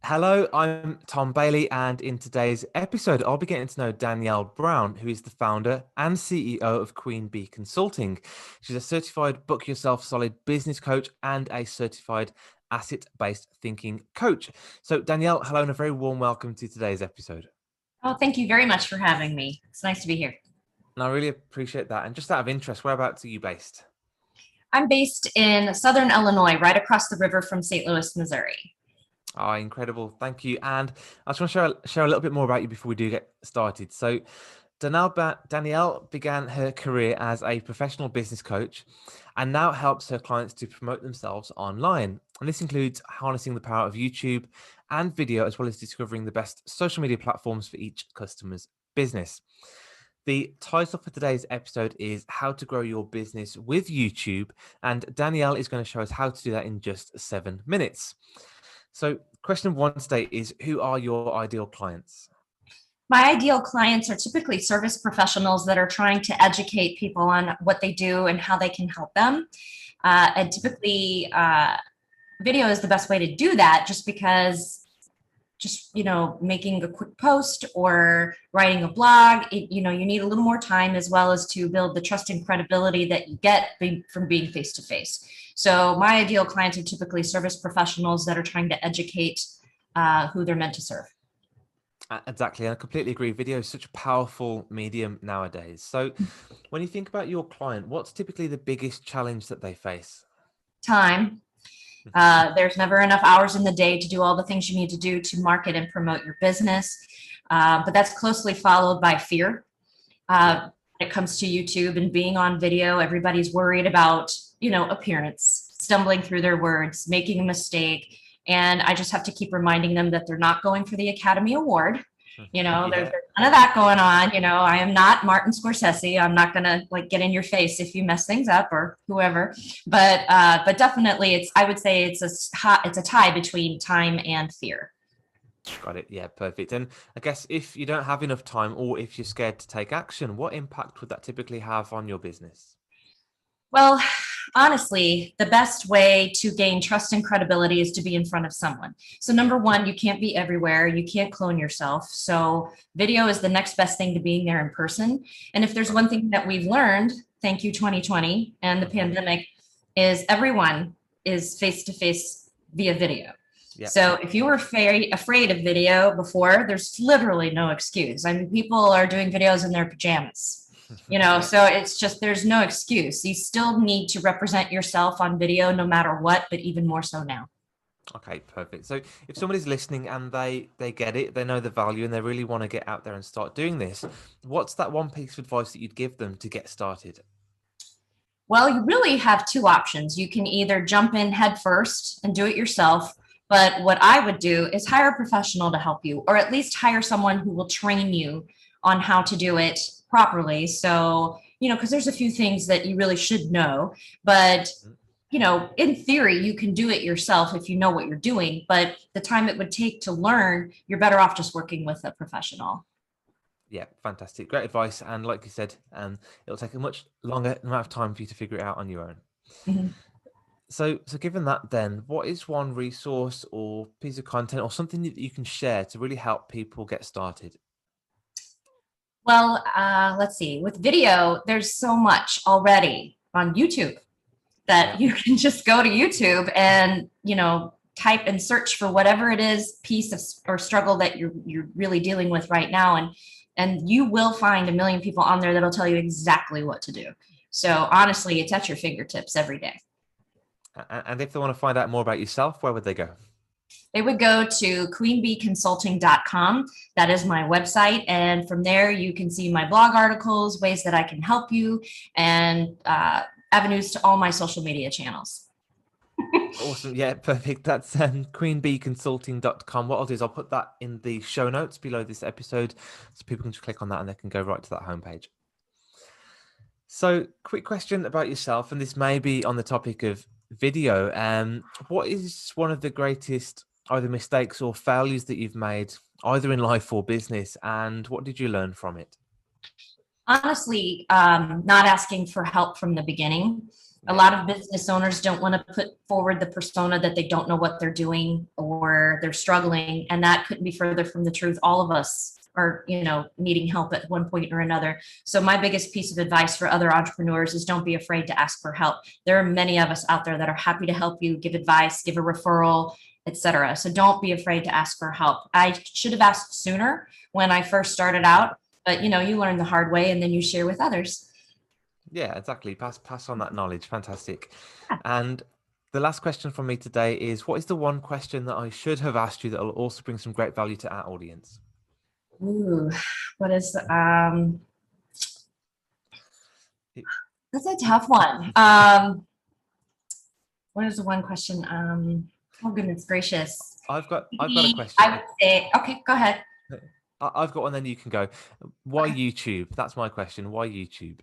Hello, I'm Tom Bailey, and in today's episode, I'll be getting to know Danelle Brown, who is the founder and CEO of Queen Bee Consulting. She's a certified Book Yourself Solid business coach and a certified asset-based thinking coach. So, Danielle, hello, and a very warm welcome to today's episode. Oh, thank you very much for having me. It's nice to be here. And I really appreciate that. And just out of interest, whereabouts are you based? I'm based in Southern Illinois, right across the river from St. Louis, Missouri. Oh, incredible. Thank you. And I just want to share a little bit more about you before we do get started. So, Danielle began her career as a professional business coach and now helps her clients to promote themselves online. And this includes harnessing the power of YouTube and video, as well as discovering the best social media platforms for each customer's business. The title for today's episode is How to Grow Your Business with YouTube. And Danielle is going to show us how to do that in just 7 minutes. So, question one today is, who are your ideal clients? My ideal clients are typically service professionals that are trying to educate people on what they do and how they can help them. And typically, video is the best way to do that just because making a quick post or writing a blog, you need a little more time, as well as to build the trust and credibility that you get from being face to face. So my ideal clients are typically service professionals that are trying to educate who they're meant to serve. Exactly. And I completely agree. Video is such a powerful medium nowadays. So when you think about your client, what's typically the biggest challenge that they face? Time. There's never enough hours in the day to do all the things you need to do to market and promote your business. But that's closely followed by fear. When it comes to YouTube and being on video, everybody's worried about, appearance, stumbling through their words, making a mistake. And I just have to keep reminding them that they're not going for the Academy Award. There's none of that going on. I am not Martin Scorsese. I'm not going to get in your face if you mess things up or whoever. But definitely I would say it's a tie between time and fear. Got it. Yeah, perfect. And I guess if you don't have enough time or if you're scared to take action, what impact would that typically have on your business? Well, honestly, the best way to gain trust and credibility is to be in front of someone. So number one, you can't be everywhere. You can't clone yourself. So video is the next best thing to being there in person. And if there's one thing that we've learned, thank you 2020 and the pandemic, is everyone is face to face via video. Yep. So if you were afraid of video before, there's literally no excuse. I mean, people are doing videos in their pajamas. So it's just, there's no excuse. You still need to represent yourself on video no matter what, but even more so now. Okay, perfect. So if somebody's listening and they get it, they know the value and they really want to get out there and start doing this, what's that one piece of advice that you'd give them to get started? Well, you really have two options. You can either jump in head first and do it yourself. But what I would do is hire a professional to help you, or at least hire someone who will train you on how to do it properly. So, because there's a few things that you really should know, but, in theory, you can do it yourself if you know what you're doing, but the time it would take to learn, you're better off just working with a professional. Yeah, fantastic. Great advice. And like you said, it'll take a much longer amount of time for you to figure it out on your own. Mm-hmm. So given that then, what is one resource or piece of content or something that you can share to really help people get started? Well, let's see. With video, there's so much already on YouTube that you can just go to YouTube and, type and search for whatever it is, piece of or struggle that you're really dealing with right now. And you will find a million people on there that'll tell you exactly what to do. So honestly, it's at your fingertips every day. And if they want to find out more about yourself, where would they go? They would go to queenbeeconsulting.com. That is my website. And from there, you can see my blog articles, ways that I can help you, and avenues to all my social media channels. Awesome. Yeah, perfect. That's queenbeeconsulting.com. What I'll do is I'll put that in the show notes below this episode so people can just click on that and they can go right to that homepage. So quick question about yourself, and this may be on the topic of video. What is one of the greatest either mistakes or failures that you've made either in life or business, and what did you learn from it? Honestly, not asking for help from the beginning. A lot of business owners don't want to put forward the persona that they don't know what they're doing or they're struggling. And that couldn't be further from the truth. All of us are, needing help at one point or another. So my biggest piece of advice for other entrepreneurs is don't be afraid to ask for help. There are many of us out there that are happy to help you, give advice, give a referral, etc. So don't be afraid to ask for help. I should have asked sooner when I first started out, but you learn the hard way and then you share with others. Yeah, exactly. Pass on that knowledge. Fantastic. And the last question from me today is, what is the one question that I should have asked you that will also bring some great value to our audience? Ooh, what is that's a tough one. What is the one question? Oh goodness gracious. I've got a question. I would say, okay, go ahead. I've got one, then you can go. Why YouTube? That's my question. Why YouTube?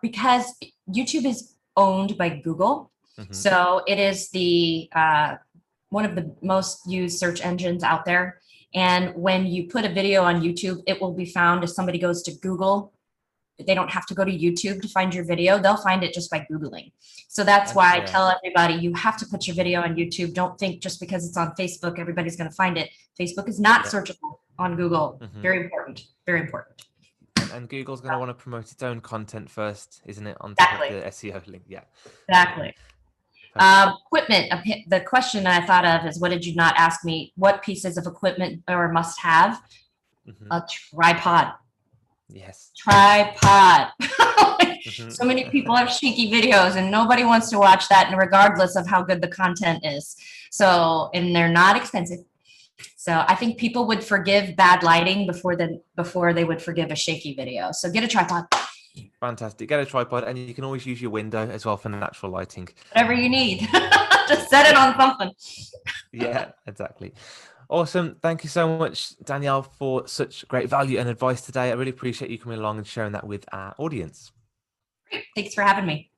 Because YouTube is owned by Google. So it is the one of the most used search engines out there. And when you put a video on YouTube, it will be found if somebody goes to Google. They don't have to go to YouTube to find your video. They'll find it just by Googling. So that's why I tell everybody, you have to put your video on YouTube. Don't think just because it's on Facebook, everybody's going to find it. Facebook is not searchable on Google. Very important. Very important. And Google's going to want to promote its own content first, isn't it? On top of the SEO link. Yeah. Exactly. Equipment. The question I thought of is, what did you not ask me? What pieces of equipment or must have? A tripod. Yes. Tripod. So many people have shaky videos and nobody wants to watch that, and regardless of how good the content is. So, and they're not expensive. So I think people would forgive bad lighting before they would forgive a shaky video. So get a tripod. Fantastic. Get a tripod, and you can always use your window as well for natural lighting. Whatever you need. Just set it on something. Yeah, exactly. Awesome. Thank you so much, Danelle, for such great value and advice today. I really appreciate you coming along and sharing that with our audience. Great. Thanks for having me.